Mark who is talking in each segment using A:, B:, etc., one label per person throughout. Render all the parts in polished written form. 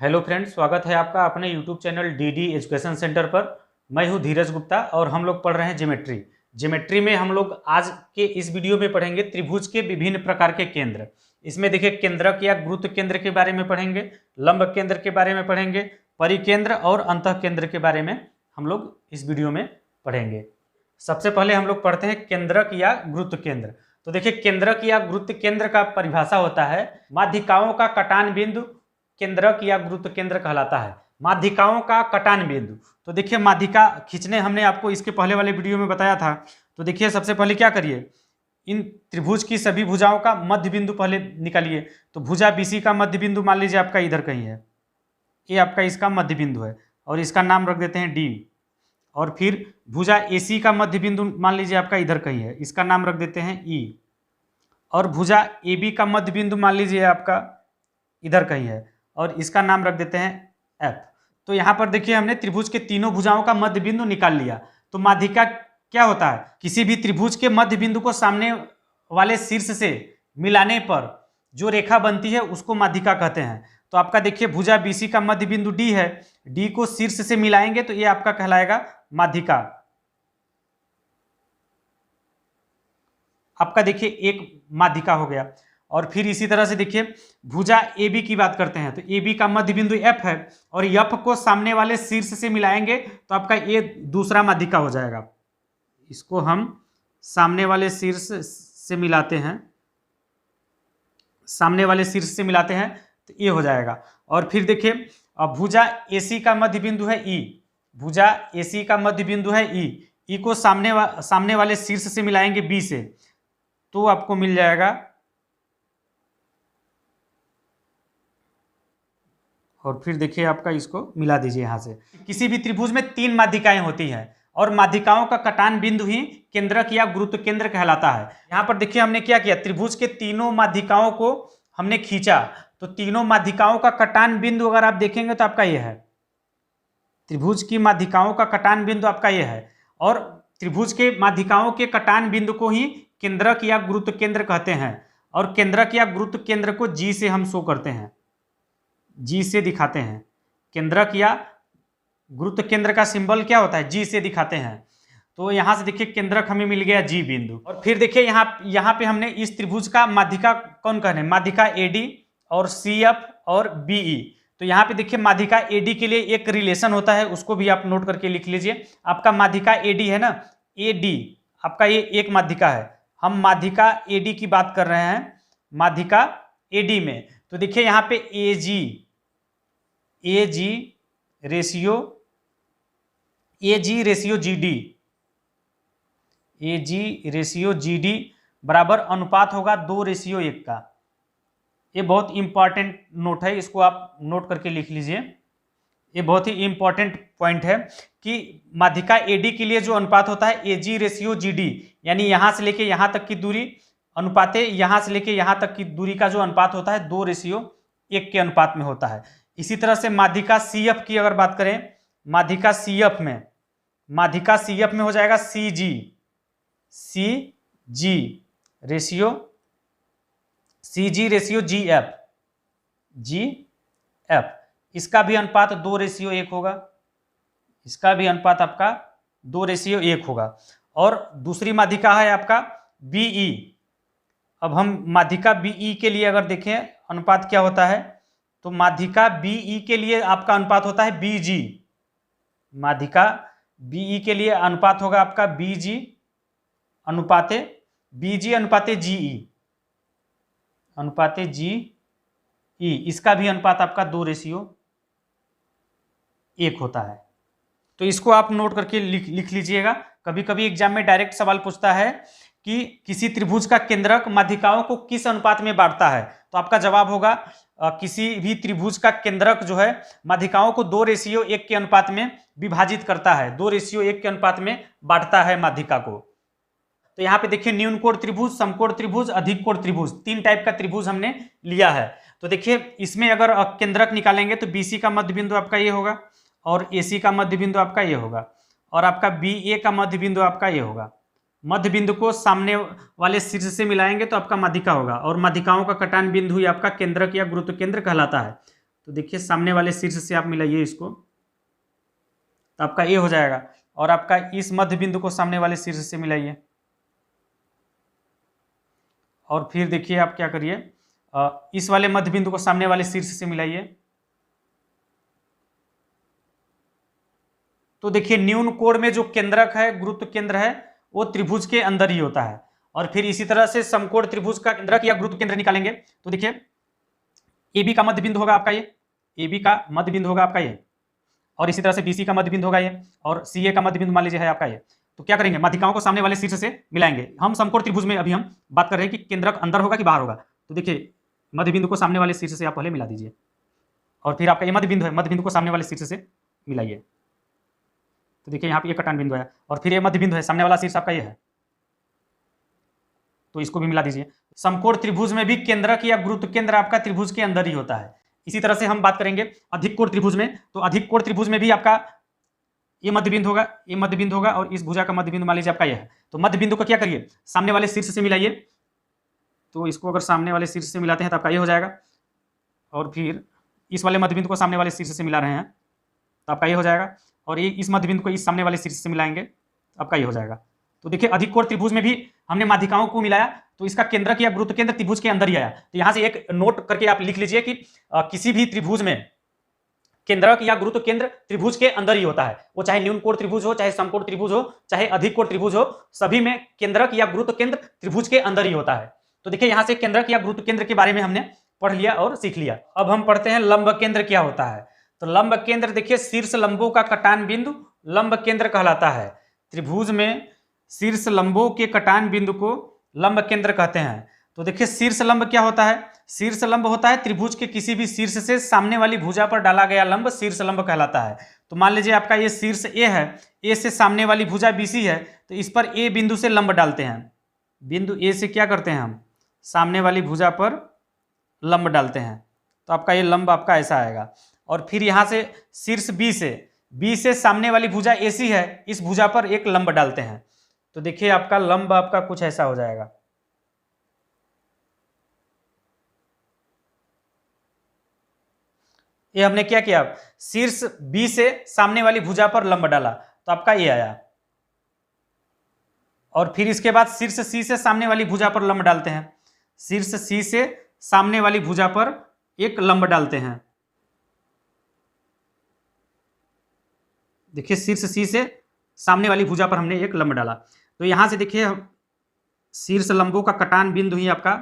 A: Hello friends, स्वागत है आपका अपने YouTube channel DD education centre पर। मैं हूं धीरज गुप्ता और हम लोग पढ़ रहे हैं ज्योमेट्री में हम लोग आज के इस वीडियो में पढ़ेंगे त्रिभुज के विभिन्न प्रकार के केंद्र। इसमें देखिए केंद्रक या गुरुत्व केंद्र के बारे में पढ़ेंगे, लंब केंद्र के बारे में पढ़ेंगे, परिकेंद्र और अंतः केंद्र के बारे में हम लोग इस वीडियो में पढ़ेंगे। सबसे पहले हम लोग पढ़ते हैं केंद्रक या गुरुत्व केंद्र। तो देखिए केंद्रक या गुरुत्व केंद्र का परिभाषा होता है माध्यिकाओं का कटान बिंदु केंद्रक या गुरुत्व केंद्र कहलाता है। माध्यिकाओं का कटान बिंदु, तो देखिए माध्यिका खींचने हमने आपको इसके पहले वाले वीडियो में बताया था। तो देखिए सबसे पहले क्या करिए, इन त्रिभुज की सभी भुजाओं का मध्य बिंदु पहले निकालिए। तो भुजा बीसी का मध्य बिंदु मान लीजिए आपका इधर कहीं है, ये आपका इसका मध्य बिंदु है और इसका नाम रख देते हैं डी। और फिर भुजा एसी का मध्य बिंदु मान लीजिए आपका इधर कहीं है, इसका नाम रख देते हैं ई। और भुजा ए बी का मध्य बिंदु मान लीजिए आपका इधर कहीं है और इसका नाम रख देते हैं एफ। तो यहाँ पर देखिए हमने त्रिभुज के तीनों भुजाओं का मध्य बिंदु निकाल लिया। तो माध्यिका क्या होता है, किसी भी त्रिभुज के मध्य बिंदु को सामने वाले शीर्ष से मिलाने पर जो रेखा बनती है उसको माध्यिका कहते हैं। तो आपका देखिए भुजा बीसी का मध्य बिंदु डी है, डी को शीर्ष से मिलाएंगे तो ये आपका कहलाएगा माध्यिका। आपका देखिए एक माध्यिका हो गया। और फिर इसी तरह से देखिए भुजा ए बी की बात करते हैं, तो ए बी का मध्य बिंदु एफ है और एफ को सामने वाले शीर्ष से मिलाएंगे तो आपका ये दूसरा माध्यिका हो जाएगा। इसको हम सामने वाले शीर्ष से मिलाते हैं, सामने वाले शीर्ष से मिलाते हैं तो ये हो जाएगा। और फिर देखिए भुजा एसी का मध्य बिंदु है ई, भुजा एसी का मध्य बिंदु है ई को सामने वाले शीर्ष से मिलाएंगे बी से तो आपको मिल जाएगा। और फिर देखिए आपका इसको मिला दीजिए यहाँ से। किसी भी त्रिभुज में तीन माध्यिकाएं होती हैं और माध्यिकाओं का कटान बिंदु ही केंद्रक या गुरुत्व केंद्र कहलाता है। यहाँ पर देखिए हमने क्या किया, त्रिभुज के तीनों माध्यिकाओं को हमने खींचा तो तीनों माध्यिकाओं का कटान बिंदु अगर आप देखेंगे तो आपका यह है, त्रिभुज की माध्यिकाओं का कटान बिंदु आपका यह है। और त्रिभुज के माध्यिकाओं के कटान बिंदु को ही केंद्रक या गुरुत्व केंद्र कहते हैं। और केंद्रक या गुरुत्व केंद्र को जी से हम शो करते हैं, जी से दिखाते हैं। केंद्रक या गुरुत्व केंद्र का सिंबल क्या होता है, जी से दिखाते हैं। तो यहाँ से देखिए केंद्रक हमें मिल गया जी बिंदु। और फिर देखिए यहाँ पे हमने इस त्रिभुज का माध्यिका कौन कहने, माध्यिका एडी और सी एफ और बीई। तो यहाँ पे देखिए माध्यिका एडी के लिए एक रिलेशन होता है, उसको भी आप नोट करके लिख लीजिए। आपका माध्यिका एडी है ना, एडी आपका ये एक माध्यिका है। हम माध्यिका एडी की बात कर रहे हैं, माध्यिका एडी में। तो देखिए यहाँ पे ए जी रेशियो जी डी बराबर अनुपात होगा 2:1 का। ये बहुत इंपॉर्टेंट नोट है, इसको आप नोट करके लिख लीजिए। ये बहुत ही इंपॉर्टेंट पॉइंट है कि माध्यिका एडी के लिए जो अनुपात होता है AG/GD, यानी यहाँ से लेके यहाँ तक की दूरी अनुपाते यहाँ से लेके यहाँ तक की दूरी का जो अनुपात होता है 2:1 के अनुपात में होता है। इसी तरह से माध्यिका CF की अगर बात करें, माध्यिका CF में हो जाएगा CG GF, इसका भी अनुपात 2:1 होगा, इसका भी अनुपात आपका 2:1 होगा। और दूसरी माध्यिका है आपका BE। अब हम माध्यिका BE के लिए अगर देखें अनुपात क्या होता है, तो माध्यिका BE के लिए आपका अनुपात होता है BG। माध्यिका BE के लिए अनुपात होगा आपका BG अनुपाते GE, इसका भी अनुपात आपका 2:1 होता है। तो इसको आप नोट करके लिख लीजिएगा। कभी कभी एग्जाम में डायरेक्ट सवाल पूछता है कि किसी त्रिभुज का केंद्रक माध्यिकाओं को किस अनुपात में बांटता है, तो आपका जवाब होगा किसी भी त्रिभुज का केंद्रक जो है माध्यिकाओं को 2:1 के अनुपात में विभाजित करता है, 2:1 के अनुपात में बांटता है माध्यिका को। तो यहाँ पे देखिए न्यून कोण त्रिभुज, समकोण त्रिभुज, अधिक कोण त्रिभुज, तीन टाइप का त्रिभुज हमने लिया है। तो देखिए इसमें अगर केंद्रक निकालेंगे तो BC का मध्य बिंदु आपका ये होगा और AC का मध्य बिंदु आपका ये होगा और आपका BA का मध्य बिंदु आपका ये होगा। मध्य बिंदु को सामने वाले शीर्ष से मिलाएंगे तो आपका माध्यिका होगा और माध्यिकाओं का कटान बिंदु ही आपका केंद्रक या गुरुत्व केंद्र कहलाता है। तो देखिए सामने वाले शीर्ष से आप मिलाइए इसको, तो आपका ए हो जाएगा। और आपका इस मध्य बिंदु को सामने वाले शीर्ष से मिलाइए, और फिर देखिए आप क्या करिए, इस वाले मध्य बिंदु को सामने वाले शीर्ष से मिलाइए। तो देखिए न्यून कोण में जो केंद्रक है, गुरुत्व केंद्र है, वो त्रिभुज के अंदर ही होता है। और फिर इसी तरह से समकोण त्रिभुज का केंद्रक या गुरुत्व केंद्र निकालेंगे। तो देखिए ए बी का मध्य बिंदु होगा आपका ये, ए बी का मध्य बिंदु होगा आपका ये, और इसी तरह से बी सी का मध्य बिंदु होगा ये, और सी ए का मध्य बिंदु मान लीजिए है आपका ये। तो क्या करेंगे, माध्यिकाओं को सामने वाले शीर्ष से मिलाएंगे। हम समकोण त्रिभुज में अभी हम बात कर रहे हैं कि केंद्रक अंदर होगा कि बाहर होगा। तो देखिए मध्य बिंदु को सामने वाले शीर्ष से आप पहले मिला दीजिए, और फिर आपका ये मध्य बिंदु है, मध्य बिंदु को सामने वाले शीर्ष से मिलाइए। तो देखिए यहाँ पे ये कटान बिंदु है, और फिर ये मध्य बिंदु है, सामने वाला शीर्ष आपका ये है, तो इसको भी मिला दीजिए। समकोण त्रिभुज में भी केंद्रक या गुरुत्व केंद्र आपका त्रिभुज के अंदर ही होता है। इसी तरह से हम बात करेंगे अधिक कोण त्रिभुज में। तो अधिक कोण त्रिभुज में भी आपका ये मध्य बिंदु होगा, ये मध्य बिंदु होगा, और इस भुजा का मध्य बिंदु मान लीजिए आपका यह है। तो मध्य बिंदु को क्या करिए, सामने वाले शीर्ष से मिलाइए। तो इसको अगर सामने वाले शीर्ष से मिलाते हैं तो आपका ये हो जाएगा, और फिर इस वाले मध्य बिंदु को सामने वाले शीर्ष से मिला रहे हैं तो आपका ये हो जाएगा, और ये इस मध्य बिंदु को इस सामने वाले शीर्ष से मिलाएंगे तो आपका ये हो जाएगा। तो देखिए अधिक कोण त्रिभुज में भी हमने माध्यिकाओं को मिलाया, तो इसका केंद्रक या गुरुत्व केंद्र त्रिभुज के अंदर ही आया। तो यहाँ से एक नोट करके आप लिख लीजिए कि किसी भी त्रिभुज में केंद्रक या गुरुत्व केंद्र त्रिभुज के अंदर ही होता है। वो चाहे न्यून कोण त्रिभुज हो, चाहे समकोण त्रिभुज हो, चाहे अधिक कोण त्रिभुज हो, सभी में केंद्रक या गुरुत्व केंद्र त्रिभुज के अंदर ही होता है। तो देखिए यहाँ से केंद्रक या गुरुत्व केंद्र के बारे में हमने पढ़ लिया और सीख लिया। अब हम पढ़ते हैं लंब केंद्र क्या होता है। तो लंब केंद्र देखिए शीर्ष लंबों का कटान बिंदु लंब केंद्र कहलाता है। त्रिभुज में शीर्ष लंबों के कटान बिंदु को लंब केंद्र कहते हैं। तो देखिए शीर्ष लंब क्या होता है, शीर्ष लंब होता है त्रिभुज के किसी भी शीर्ष से सामने वाली भुजा पर डाला गया लंब शीर्ष लंब कहलाता है। तो मान लीजिए आपका ये शीर्ष ए है, ए से सामने वाली भुजा बीसी है, तो इस पर ए बिंदु से लंब डालते हैं। बिंदु ए से क्या करते हैं हम, सामने वाली भुजा पर लंब डालते हैं, तो आपका ये लंब आपका ऐसा आएगा। और फिर यहाँ से शीर्ष बी से सामने वाली भुजा एसी है, इस भुजा पर एक लंब डालते हैं। तो देखिए आपका लंब आपका कुछ ऐसा हो जाएगा। ये हमने क्या किया, शीर्ष बी से सामने वाली भुजा पर लंब डाला तो आपका ये आया। और फिर इसके बाद शीर्ष सी से सामने वाली भुजा पर लंब डालते हैं, शीर्ष सी से सामने वाली भुजा पर एक लंब डालते हैं। देखिए शीर्ष सी से सामने वाली भुजा पर हमने एक लंब डाला। तो यहां से देखिए शीर्ष लंबों का कटान बिंदु ही आपका,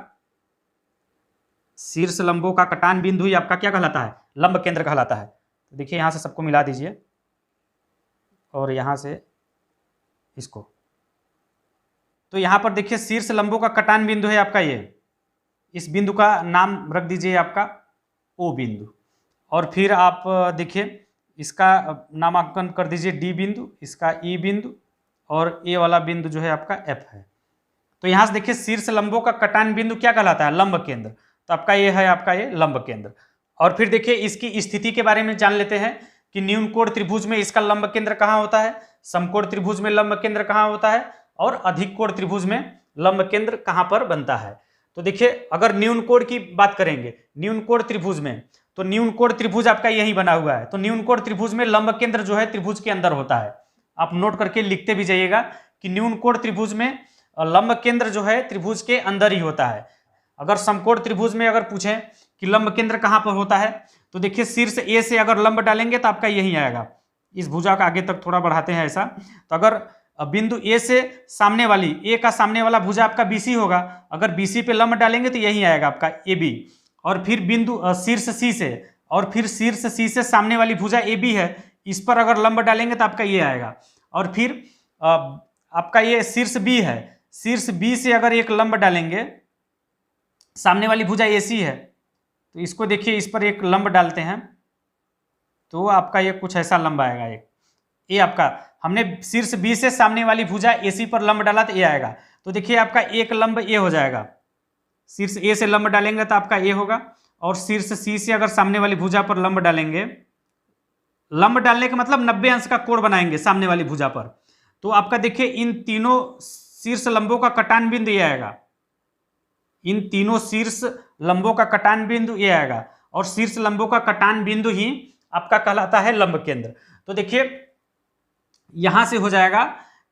A: शीर्ष लंबों का कटान बिंदु ही आपका क्या कहलाता है, लंब केंद्र कहलाता है। तो देखिए यहां से सबको मिला दीजिए, और यहां से इसको। तो यहां पर देखिए शीर्ष लंबों का कटान बिंदु है आपका ये, इस बिंदु का नाम रख दीजिए आपका ओ बिंदु। और फिर आप देखिए इसका नामांकन कर दीजिए डी बिंदु, इसका ई बिंदु, और ए वाला बिंदु जो है आपका एफ है। तो यहाँ से देखिए शीर्ष लंबों का कटान बिंदु क्या कहलाता है, लंब केंद्र। तो आपका ये है आपका ये लंब केंद्र। और फिर देखिए इसकी स्थिति के बारे में जान लेते हैं कि न्यून कोण त्रिभुज में इसका लंब केंद्र कहाँ होता है, समकोण त्रिभुज में लंब केंद्र कहाँ होता है, और अधिक कोण त्रिभुज में लंब केंद्र कहाँ पर बनता है। तो देखिए अगर न्यून कोण की बात करेंगे, न्यून कोण त्रिभुज में, तो न्यून कोण त्रिभुज आपका यही बना हुआ है। तो न्यून कोण त्रिभुज में लंब केंद्र जो है त्रिभुज के अंदर होता है। आप नोट करके लिखते भी जाइएगा कि न्यून कोण त्रिभुज में लंब केंद्र जो है त्रिभुज के अंदर ही होता है। अगर समकोण त्रिभुज में अगर पूछें कि लंब केंद्र कहाँ पर होता है, तो देखिए शीर्ष ए से अगर लंब डालेंगे तो आपका यही आएगा। इस भुजा का आगे तक थोड़ा बढ़ाते हैं ऐसा। तो अगर बिंदु ए से सामने वाली, ए का सामने वाला भुजा आपका बीसी होगा, अगर बीसी पे लंब डालेंगे तो यही आएगा आपका ए बी। और फिर बिंदु शीर्ष सी से, और फिर शीर्ष सी से सामने वाली भुजा ए बी है, इस पर अगर लंब डालेंगे तो आपका ये आएगा। और फिर आपका ये शीर्ष बी है, शीर्ष बी से अगर एक लंब डालेंगे, सामने वाली भुजा ए सी है, तो इसको देखिए इस पर एक लंब डालते हैं तो आपका ये कुछ ऐसा लंब आएगा। एक ये आपका हमने शीर्ष बी से सामने वाली भुजा ए सी पर लंब डाला तो ये आएगा। तो देखिए आपका एक लंब ए हो जाएगा, शीर्ष ए से लंब डालेंगे तो आपका ए होगा, और शीर्ष सी से अगर सामने वाली भुजा पर लंब डालेंगे, लंब डालने का मतलब 90 अंश का कोण बनाएंगे सामने वाली भुजा पर, तो आपका देखिए इन तीनों शीर्ष लंबों का कटान बिंदु ये आएगा, इन तीनों शीर्ष लंबों का कटान बिंदु ये आएगा। और शीर्ष लंबों का कटान बिंदु ही आपका कहलाता है लंब केंद्र। तो देखिए यहां से हो जाएगा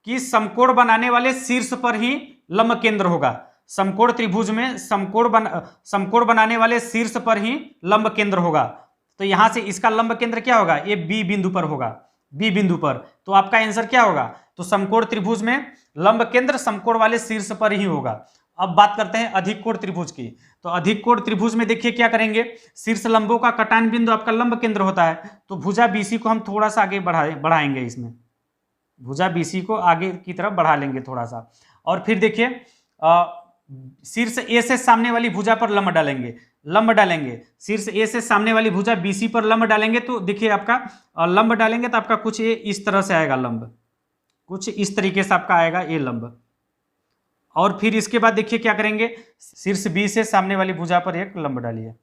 A: कि समकोण बनाने वाले शीर्ष पर ही लंब केंद्र होगा। समकोण त्रिभुज में समकोण बनाने वाले शीर्ष पर ही लंब केंद्र होगा। तो यहां से इसका लंब केंद्र क्या होगा, ये बी बिंदु पर होगा, बी बिंदु पर। तो आपका आंसर क्या होगा, तो समकोण त्रिभुज में लंब केंद्र समकोण वाले शीर्ष पर ही होगा। अब बात करते हैं अधिक कोण त्रिभुज की। तो अधिक कोण त्रिभुज में देखिए क्या करेंगे, शीर्ष लंबों का कटान बिंदु आपका लंब केंद्र होता है। तो भुजा बीसी को हम थोड़ा सा आगे बढ़ाएंगे, इसमें भुजा बीसी को आगे की तरफ बढ़ा लेंगे थोड़ा सा। और फिर देखिए शीर्ष ए से सामने वाली भुजा पर लंब डालेंगे, शीर्ष ए से सामने वाली भुजा बीसी पर लंब डालेंगे। तो देखिए आपका लंब डालेंगे तो आपका कुछ ये इस तरह से आएगा लंब, कुछ इस तरीके से आपका आएगा ये लंब। और फिर इसके बाद देखिए क्या करेंगे, शीर्ष बी से सामने वाली भुजा पर एक लंब डालिए,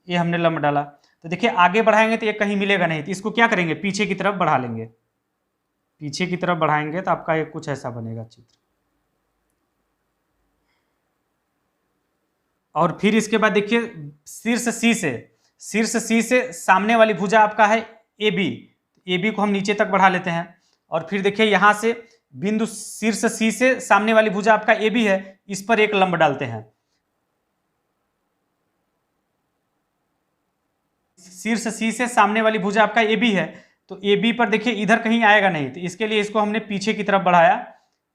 A: ये हमने लंब डाला। तो देखिए आगे बढ़ाएंगे तो ये कहीं मिलेगा नहीं, तो इसको क्या करेंगे, पीछे की तरफ बढ़ा लेंगे, पीछे की तरफ बढ़ाएंगे तो आपका ये कुछ ऐसा बनेगा चित्र। और फिर इसके बाद देखिए शीर्ष सी से सामने वाली भुजा आपका है ए बी को हम नीचे तक बढ़ा लेते हैं। और फिर देखिए यहां से बिंदु शीर्ष सी से सामने वाली भुजा आपका ए बी है, इस पर एक लंब डालते हैं। शीर्ष सी से सामने वाली भुजा आपका ए बी है, तो ए बी पर देखिए इधर कहीं आएगा नहीं, तो इसके लिए इसको हमने पीछे की तरफ बढ़ाया,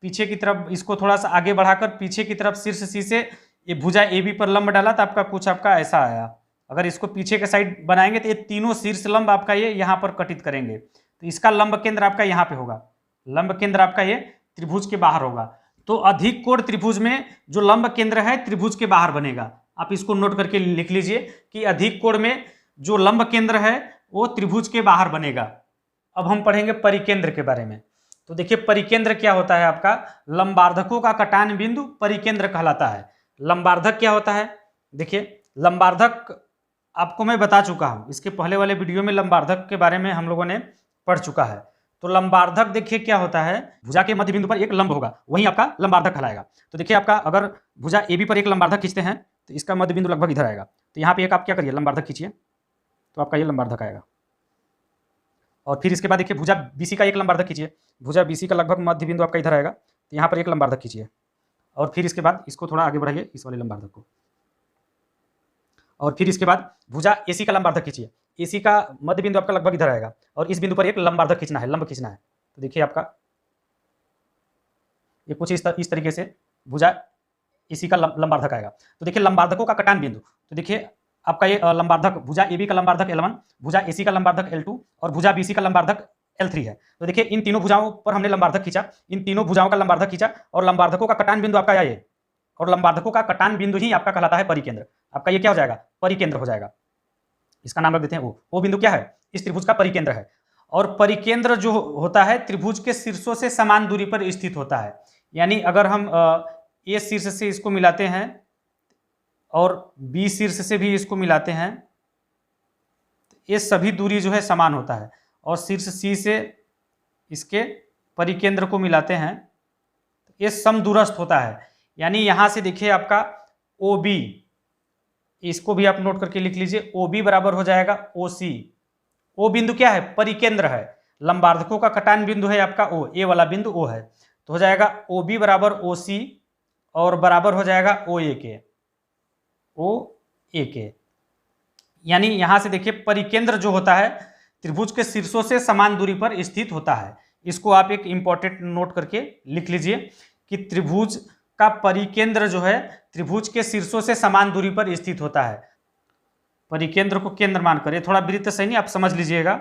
A: पीछे की तरफ इसको थोड़ा सा आगे बढ़ाकर पीछे की तरफ शीर्ष सी से ये भुजा ए बी पर लंब डाला, तो आपका कुछ आपका ऐसा आया। अगर इसको पीछे के साइड बनाएंगे तो ये तीनों शीर्ष लंब आपका ये यहाँ पर कटित करेंगे। तो इसका लंब केंद्र आपका यहाँ पे होगा, लंब केंद्र आपका ये त्रिभुज के बाहर होगा। तो अधिक कोण त्रिभुज में जो लंब केंद्र है त्रिभुज के बाहर बनेगा। आप इसको नोट करके लिख लीजिए कि अधिक कोण में जो लंब केंद्र है वो त्रिभुज के बाहर बनेगा। अब हम पढ़ेंगे परिकेंद्र के बारे में। तो देखिए परिकेंद्र क्या होता है, आपका लंबार्धकों का कटान बिंदु परिकेंद्र कहलाता है। लंबार्धक क्या होता है, देखिए लंबार्धक आपको मैं बता चुका हूं, इसके पहले वाले वीडियो में लंबार्धक के बारे में हम लोगों ने पढ़ चुका है। तो लंबार्धक देखिए क्या होता है, भुजा के मध्य बिंदु पर एक लंब होगा, वही आपका लंबार्धक कहलाएगा। तो देखिए आपका अगर भुजा ए बी पर एक लंबार्धक खींचते हैं तो इसका मध्य बिंदु लगभग इधर आएगा। तो यहाँ पे एक आप क्या करिए, लंबार्धक खींचिए, तो आपका ये लंबार्धक आएगा। और फिर इसके बाद देखिए भुजा बीसी का एक लंबार्धक खींचिए, भुजा बीसी का लगभग मध्य बिंदु आपका इधर आएगा। तो यहाँ पर एक लंबार्धक खींचिए, और फिर इसके बाद इसको थोड़ा आगे बढ़ाइए, इस वाले लंबार्धक को। और फिर इसके बाद भुजा एसी का लंबार्धक खींचिए, एसी का मध्य बिंदु आपका लगभग इधर आएगा, और इस बिंदु पर एक लंबार्धक खींचना है, लंब खींचना है। तो देखिए आपका ये कुछ इस तरीके से भुजा एसी का लंबार्धक आएगा। तो देखिए लंबार्धकों का कटान बिंदु, तो देखिए आपका ये लंबार्धक भुजा ए बी का लंबार्धक L1, भुजा एसी का लंबार्धक L2 और भुजा बीसी का लंबार्धक L3 है। तो देखिए इन तीनों भुजाओं पर हमने लंबार्धक खींचा, इन तीनों भुजाओं का लंबार्धक खींचा, और लंबार्धकों का कटान बिंदु आपका ये, और लंबार्धकों का कटान बिंदु ही आपका कहलाता है परिकेंद्र। आपका ये क्या हो जाएगा, परिकेंद्र हो जाएगा। इसका नाम रख देते हैं वो बिंदु क्या है, इस त्रिभुज का परिकेंद्र है। और परिकेंद्र जो होता है त्रिभुज के शीर्षों से समान दूरी पर स्थित होता है। यानी अगर हम ए शीर्ष से इसको मिलाते हैं और बी शीर्ष से भी इसको मिलाते हैं, ये सभी दूरी जो है समान होता है। और शीर्ष सी से इसके परिकेंद्र को मिलाते हैं तो ये समदूरस्थ होता है। यानी यहाँ से देखिए आपका ओ बी, इसको भी आप नोट करके लिख लीजिए, ओ बी बराबर हो जाएगा ओ सी। ओ बिंदु क्या है, परिकेंद्र है, लंबार्धकों का कटान बिंदु है आपका ओ, ए वाला बिंदु ओ है। तो हो जाएगा ओ बी बराबर ओ सी और बराबर हो जाएगा ओ ए के, ओ ए के। यानी यहां से देखिए परिकेंद्र जो होता है त्रिभुज के शीर्षों से समान दूरी पर स्थित होता है। इसको आप एक इंपॉर्टेंट नोट करके लिख लीजिए कि त्रिभुज का परिकेंद्र जो है त्रिभुज के शीर्षों से समान दूरी पर स्थित होता है। परिकेंद्र को केंद्र मानकर, ये थोड़ा वृत्त सही नहीं, आप समझ लीजिएगा।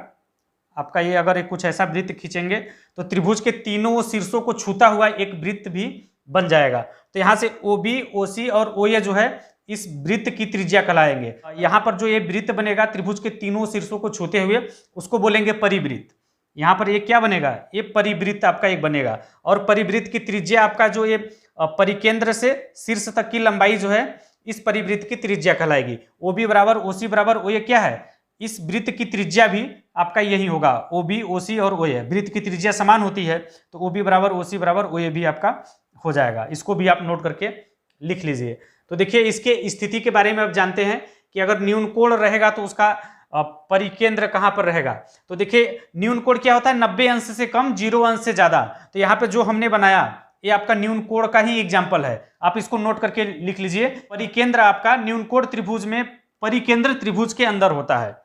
A: आपका ये अगर एक कुछ ऐसा वृत्त खींचेंगे तो त्रिभुज के तीनों शीर्षों को छूता हुआ एक वृत्त भी बन जाएगा। तो यहाँ से ओ बी, ओ सी और ओ ए जो है इस वृत्त की त्रिज्या कहलाएंगे। यहाँ पर जो ये वृत्त बनेगा त्रिभुज के तीनों शीर्षों को छूते हुए, उसको बोलेंगे परिवृत्त। यहाँ पर ये क्या बनेगा, ये परिवृत्त आपका एक बनेगा। और परिवृत्त की त्रिज्या आपका जो ये परिकेंद्र से शीर्ष तक की लंबाई जो है इस परिवृत्त की त्रिज्या कहलाएगी। ओ बी बराबर ओ सी बराबर ओ ए क्या है, इस वृत्त की त्रिज्या भी आपका यही होगा, ओ बी, ओ सी और ओ ए। वृत्त की त्रिज्या समान होती है तो ओ बी बराबर ओ सी बराबर ओ ए भी आपका हो जाएगा। इसको भी आप नोट करके लिख लीजिए। तो देखिए इसके स्थिति के बारे में आप जानते हैं कि अगर न्यून कोण रहेगा तो उसका परिकेंद्र कहां पर रहेगा। तो देखिए न्यून कोण क्या होता है, 90 अंश से कम, 0 अंश से ज्यादा। तो यहाँ पे जो हमने बनाया ये आपका न्यून कोण का ही एग्जाम्पल है, आप इसको नोट करके लिख लीजिए। परिकेंद्र आपका न्यून कोण त्रिभुज में परिकेंद्र त्रिभुज के अंदर होता है।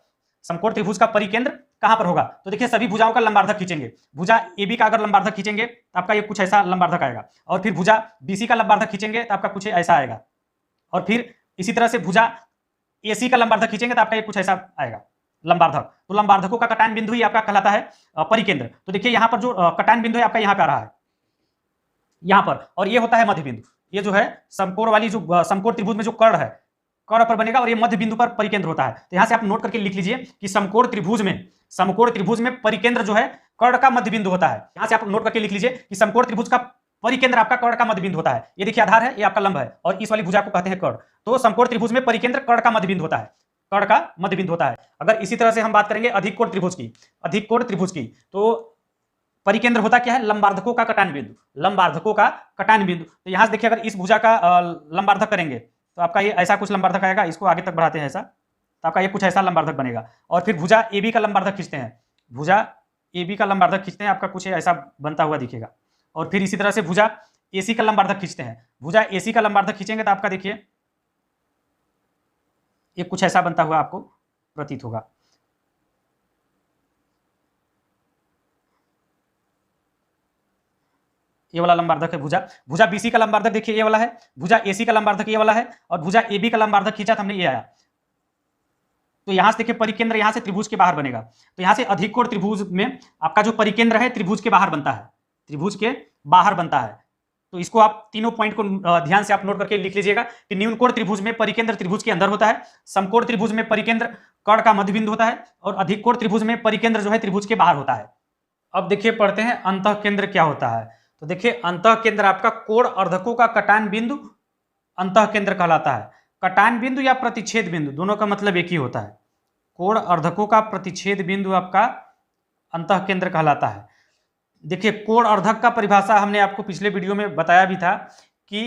A: समकोण त्रिभुज का परिकेंद्र कहां पर होगा, तो देखिए सभी भुजाओं का लंबार्धक खींचेंगे। भुजा AB का अगर लंबार्धक खींचेंगे तो आपका ये कुछ ऐसा लंबार्धक आएगा, और फिर भुजा BC का लंबार्धक खींचेंगे तो आपका कुछ ऐसा आएगा, और फिर इसी तरह से भुजा AC का लंबार्धक खींचेंगे तो आपका ये कुछ ऐसा आएगा लंबार्धक। तो लंबार्धकों का कटान बिंदु ही आपका कहलाता है परिकेंद्र। तो देखिए यहाँ पर जो कटान बिंदु है आपका यहाँ पे आ रहा है, यहाँ पर, और ये होता है मध्य बिंदु। ये जो है समकोण वाली जो समकोण त्रिभुज में जो कर्ण है, कर्ण पर बनेगा, और ये मध्य बिंदु पर परिकेंद्र होता है। तो यहाँ से आप नोट करके लिख लीजिए कि समकोण त्रिभुज में परिकेंद्र जो है कर्ण का मध्य बिंदु होता है। यहाँ से आप नोट करके लिख लीजिए कि समकोण त्रिभुज का परिकेंद्र आपका कर्ण का मध्य बिंदु होता है। ये देखिए आधार है, ये आपका लंब है, और इस वाली भुजा को कहते हैं कर्ण। तो समकोण त्रिभुज में परिकेंद्र कर्ण का मध्य बिंदु होता है, कर्ण का मध्य बिंदु होता है। अगर इसी तरह से हम बात करेंगे अधिक कोण त्रिभुज की, तो परिकेंद्र होता क्या है, लंबार्धकों का कटान बिंदु, लंबार्धकों का कटान बिंदु। तो यहां से देखिए अगर इस भुजा का लंबार्धक करेंगे तो आपका ये ऐसा कुछ लंबार्धक आएगा, इसको आगे तक बढ़ाते हैं ऐसा, तो आपका ये कुछ ऐसा लंबार्धक बनेगा। और फिर भुजा AB का लंबार्धक खींचते हैं, भुजा AB का लंबार्धक खींचते हैं, आपका कुछ ऐसा बनता हुआ दिखेगा। और फिर इसी तरह से भुजा AC का लंबार्धक खींचते हैं, भुजा AC का लंबार्धक खींचेंगे तो आपका देखिए ये कुछ ऐसा बनता हुआ आपको प्रतीत होगा। ये वाला लंबार्धक है भुजा BC का लंबार्धक देखिए ये वाला है, भुजा AC का लंबार्धक ये वाला है, और भुजा AB का लंबार्धक खींचा तो हमने ये आया। तो यहां से देखिए परिकेंद्र यहां से त्रिभुज के बाहर बनेगा। तो यहां से अधिक कोण त्रिभुज में आपका जो परिकेंद्र है त्रिभुज के बाहर बनता है, त्रिभुज के बाहर बनता है। तो इसको आप तीनों पॉइंट को ध्यान से आप नोट करके लिख लीजिएगा कि न्यून कोण त्रिभुज में परिकेंद्र त्रिभुज के अंदर होता है, समकोण त्रिभुज में परिकेंद्र कर्ण का मध्य बिंदु होता है, और अधिक कोण त्रिभुज में परिकेंद्र जो है त्रिभुज के बाहर होता है। अब देखिए पढ़ते हैं अंतःकेंद्र क्या होता है। तो देखिए अंतःकेंद्र आपका कोण अर्धकों का कटान बिंदु अंतःकेंद्र कहलाता है। कटान बिंदु या प्रतिच्छेद बिंदु दोनों का मतलब एक ही होता है। कोण अर्धकों का प्रतिच्छेद बिंदु आपका अंतःकेंद्र कहलाता है। देखिए कोण अर्धक का परिभाषा हमने आपको पिछले वीडियो में बताया भी था कि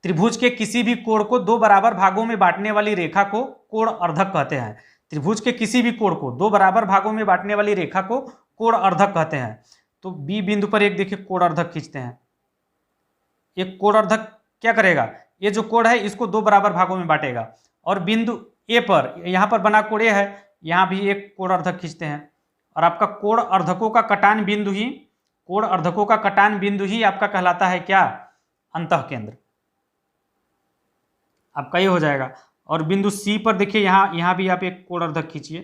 A: त्रिभुज के किसी भी कोण को दो बराबर भागों में बांटने वाली रेखा को कोण अर्धक कहते हैं। त्रिभुज के किसी भी कोण को दो बराबर भागों में बांटने वाली रेखा को कोण अर्धक कहते हैं। तो बी बिंदु पर एक देखिए कोण अर्धक खींचते हैं। एक कोण अर्धक क्या करेगा, ये जो कोण है इसको दो बराबर भागों में बांटेगा, और बिंदु ए पर यहाँ पर बना कोण ए है, यहाँ भी एक कोण अर्धक खींचते हैं, और आपका कोण अर्धकों का कटान बिंदु ही, कोण अर्धकों का कटान बिंदु ही आपका कहलाता है क्या, अंतःकेंद्र। आपका ये हो जाएगा। और बिंदु सी पर देखिए यहाँ भी आप एक कोण अर्धक खींचिए,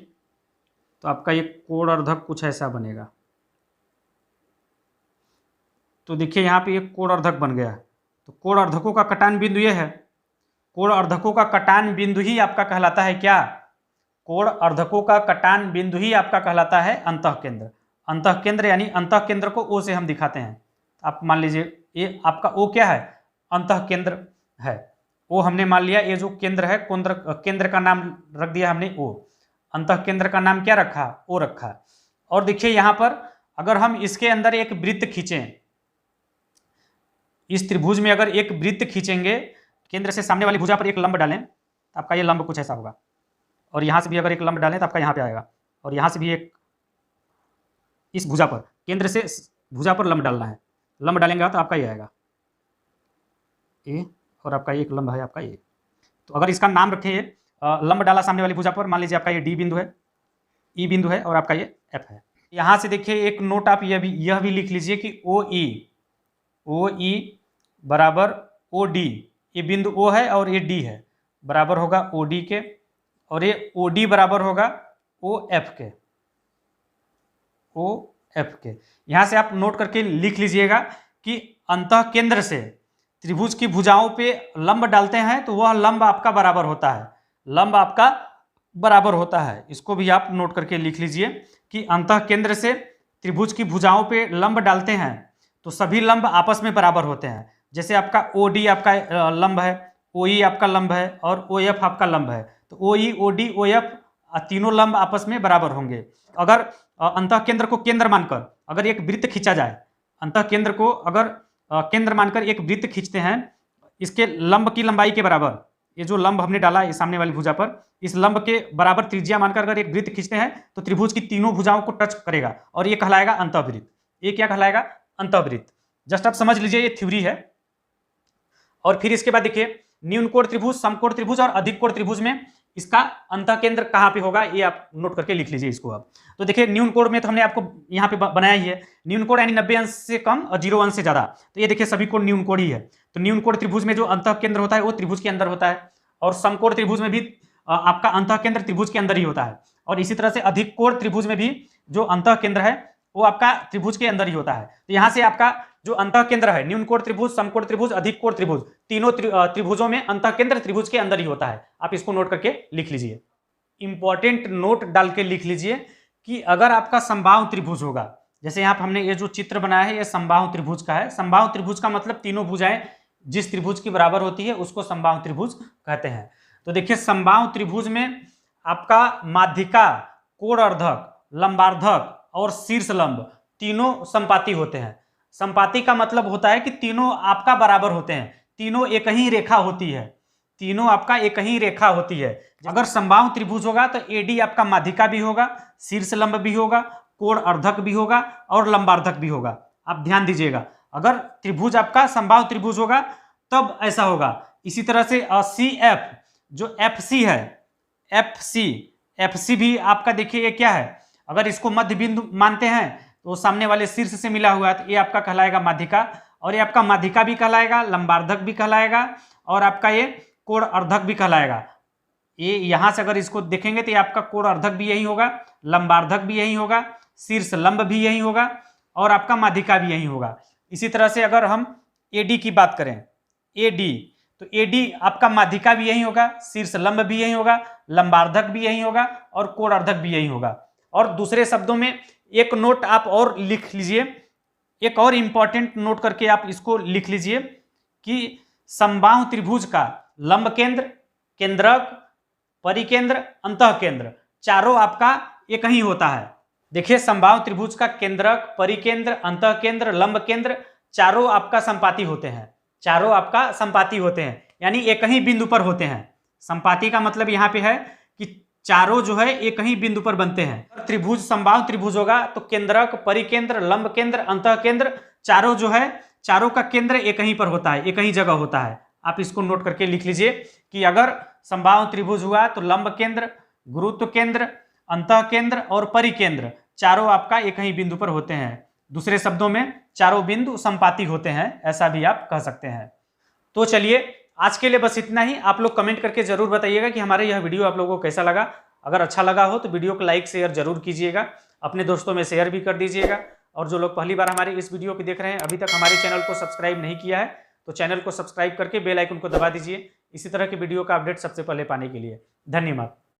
A: तो आपका ये कोण अर्धक कुछ ऐसा बनेगा। तो देखिए यहाँ पे एक कोण अर्धक बन गया। तो कोण अर्धकों का कटान बिंदु ये है, कोण अर्धकों का कटान बिंदु ही आपका कहलाता है क्या, कोण अर्धकों का कटान बिंदु ही आपका कहलाता है अंतःकेंद्र। अंतःकेंद्र यानी अंतःकेंद्र को ओ से हम दिखाते हैं। आप मान लीजिए ये आपका ओ क्या है, अंतःकेंद्र है। ओ हमने मान लिया, ये जो केंद्र है केंद्र का नाम रख दिया हमने ओ, अंतःकेंद्र का नाम क्या रखा, ओ रखा। और देखिए यहाँ पर अगर हम इसके अंदर एक वृत्त खींचें, इस त्रिभुज में अगर एक वृत्त खींचेंगे, केंद्र से सामने वाली भुजा पर एक लंब डालें तो आपका ये लंब कुछ ऐसा होगा, और यहाँ से भी अगर एक लंब डालें तो आपका यहाँ पे आएगा, और यहाँ से भी एक, इस भुजा पर केंद्र से भुजा पर लंब डालना है, लंब डालेंगे तो आपका ये आएगा ए, और आपका एक लंब है आपका ये। तो अगर इसका नाम रखें लंब डाला सामने वाली भुजा पर, मान लीजिए आपका ये डी बिंदु है, ई बिंदु है, और आपका ये एफ है। यहाँ से देखिए एक नोट आप यह भी लिख लीजिए कि ओ ई बराबर ओ डी, ये बिंदु ओ है और ये डी है, बराबर होगा ओ डी के, और ये ओ डी बराबर होगा ओ एफ के, ओ एफ के। यहाँ से आप नोट करके लिख लीजिएगा कि अंतःकेंद्र से त्रिभुज की भुजाओं पे लंब डालते हैं तो वह लंब आपका बराबर होता है, लंब आपका बराबर होता है। इसको भी आप नोट करके लिख लीजिए कि अंतःकेंद्र से त्रिभुज की भुजाओं पे लंब डालते हैं तो सभी लंब आपस में बराबर होते हैं। जैसे आपका ओ डी आपका लंब है, ओ ई आपका लंब है, और ओ एफ आपका लंब है, तो ओ ई ओ डी ओ एफ तीनों लंब आपस में बराबर होंगे। अगर अंतःकेंद्र को केंद्र मानकर अगर एक वृत्त खींचा जाए, अंतःकेंद्र को अगर केंद्र मानकर एक वृत्त खींचते हैं, इसके लंब की लंबाई के बराबर, ये जो लंब हमने डाला है सामने वाली भुजा पर, इस लंब के बराबर त्रिज्या मानकर अगर एक वृत्त खींचते हैं तो त्रिभुज की तीनों भुजाओं को टच करेगा और ये कहलाएगा अंतःवृत्त। ये क्या कहलाएगा? अंतःवृत्त। जस्ट आप समझ लीजिए ये थ्योरी है। और फिर इसके बाद देखिए न्यून कोण त्रिभुज, समकोण त्रिभुज और अधिक कोण त्रिभुज में इसका अंतः केंद्र कहां पे होगा, ये आप नोट करके लिख लीजिए इसको आप। तो देखिए न्यून कोण में तो हमने आपको यहाँ पे बनाया ही है, न्यून कोण यानी 90 अंश से कम और 0 अंश से ज्यादा। तो ये देखिए सभी कोण न्यून कोण ही है। तो न्यून कोण त्रिभुज में जो अंतः केंद्र होता है वो त्रिभुज के अंदर होता है, और समकोण त्रिभुज में भी आपका अंतः केंद्र त्रिभुज के अंदर ही होता है। और इसी तरह से अधिक कोण त्रिभुज में भी जो अंतः केंद्र है वो आपका त्रिभुज के अंदर ही होता है। तो यहाँ से आपका जो अंतः केंद्र है न्यून कोण त्रिभुज, समकोण त्रिभुज, अधिक कोण त्रिभुज, तीनों त्रिभुजों में अंतः केंद्र त्रिभुज के अंदर ही होता है। आप इसको नोट करके लिख लीजिए, इंपॉर्टेंट नोट डाल के लिख लीजिए कि अगर आपका समबाहु त्रिभुज होगा, जैसे यहाँ पर हमने ये जो चित्र बनाया है ये समबाहु त्रिभुज का है। समबाहु त्रिभुज का मतलब तीनों भुजाएं जिस त्रिभुज की बराबर होती है उसको समबाहु त्रिभुज कहते हैं। तो देखिए समबाहु त्रिभुज में आपका माध्यिका, कोणार्धक, लंबार्धक और शीर्ष लंब तीनों संपाती होते हैं। संपाती का मतलब होता है कि तीनों आपका बराबर होते हैं, तीनों एक ही रेखा होती है, तीनों आपका एक ही रेखा होती है। अगर समबाहु त्रिभुज होगा तो एडी आपका माध्यिका भी होगा, शीर्ष लंब भी होगा, कोण अर्धक भी होगा और लंबार्धक भी होगा। आप ध्यान दीजिएगा, अगर त्रिभुज आपका समबाहु त्रिभुज होगा तब ऐसा होगा। इसी तरह से सी एफ जो एफ सी है, एफ सी भी आपका देखिए ये क्या है, अगर इसको मध्य बिंदु मानते हैं तो सामने वाले शीर्ष से मिला हुआ है, तो ये आपका कहलाएगा माध्यिका, और ये आपका माध्यिका भी कहलाएगा, लंबार्धक भी कहलाएगा और आपका ये कोण अर्धक भी कहलाएगा। ये यहां से अगर इसको देखेंगे तो ये आपका कोण अर्धक भी यही होगा, लंबार्धक भी यही होगा, शीर्ष लंब भी यही होगा और आपका माध्यिका भी यही होगा। इसी तरह से अगर हम एडी की बात करें, एडी तो एडी आपका माध्यिका भी यही होगा, शीर्ष लंब भी यही होगा, लंबार्धक भी यही होगा और कोण अर्धक भी यही होगा। और दूसरे शब्दों में एक नोट आप और लिख लीजिए, एक और इंपॉर्टेंट नोट करके आप इसको लिख लीजिए कि समबाहु त्रिभुज का लंब केंद्र, केंद्रक, परिकेंद्र, अंतः केंद्र चारों आपका एक ही होता है। देखिए समबाहु त्रिभुज का केंद्रक, परिकेंद्र, अंतः केंद्र, लंब केंद्र चारों आपका संपाती होते हैं, चारों आपका संपाती होते हैं यानी एक ही बिंदु पर होते हैं। संपाती का मतलब यहाँ पे है कि चारों जो है एक ही बिंदु पर बनते हैं। त्रिभुज समबाहु त्रिभुज होगा तो केंद्रक, परिकेंद्र, लंब केंद्र, अंतः केंद्र चारों जो है चारों का केंद्र एक ही पर होता है, एक ही जगह होता है। आप इसको नोट करके लिख लीजिए कि अगर समबाहु त्रिभुज हुआ तो लंब केंद्र, गुरुत्व केंद्र, अंतः केंद्र और परिकेंद्र चारों आपका एक ही बिंदु पर होते हैं। दूसरे शब्दों में चारों बिंदु संपाती होते हैं, ऐसा भी आप कह सकते हैं। तो चलिए आज के लिए बस इतना ही। आप लोग कमेंट करके जरूर बताइएगा कि हमारे यह वीडियो आप लोगों को कैसा लगा। अगर अच्छा लगा हो तो वीडियो को लाइक शेयर जरूर कीजिएगा, अपने दोस्तों में शेयर भी कर दीजिएगा। और जो लोग पहली बार हमारे इस वीडियो को देख रहे हैं, अभी तक हमारे चैनल को सब्सक्राइब नहीं किया है तो चैनल को सब्सक्राइब करके बेल आइकन को दबा दीजिए इसी तरह के वीडियो का अपडेट सबसे पहले पाने के लिए। धन्यवाद।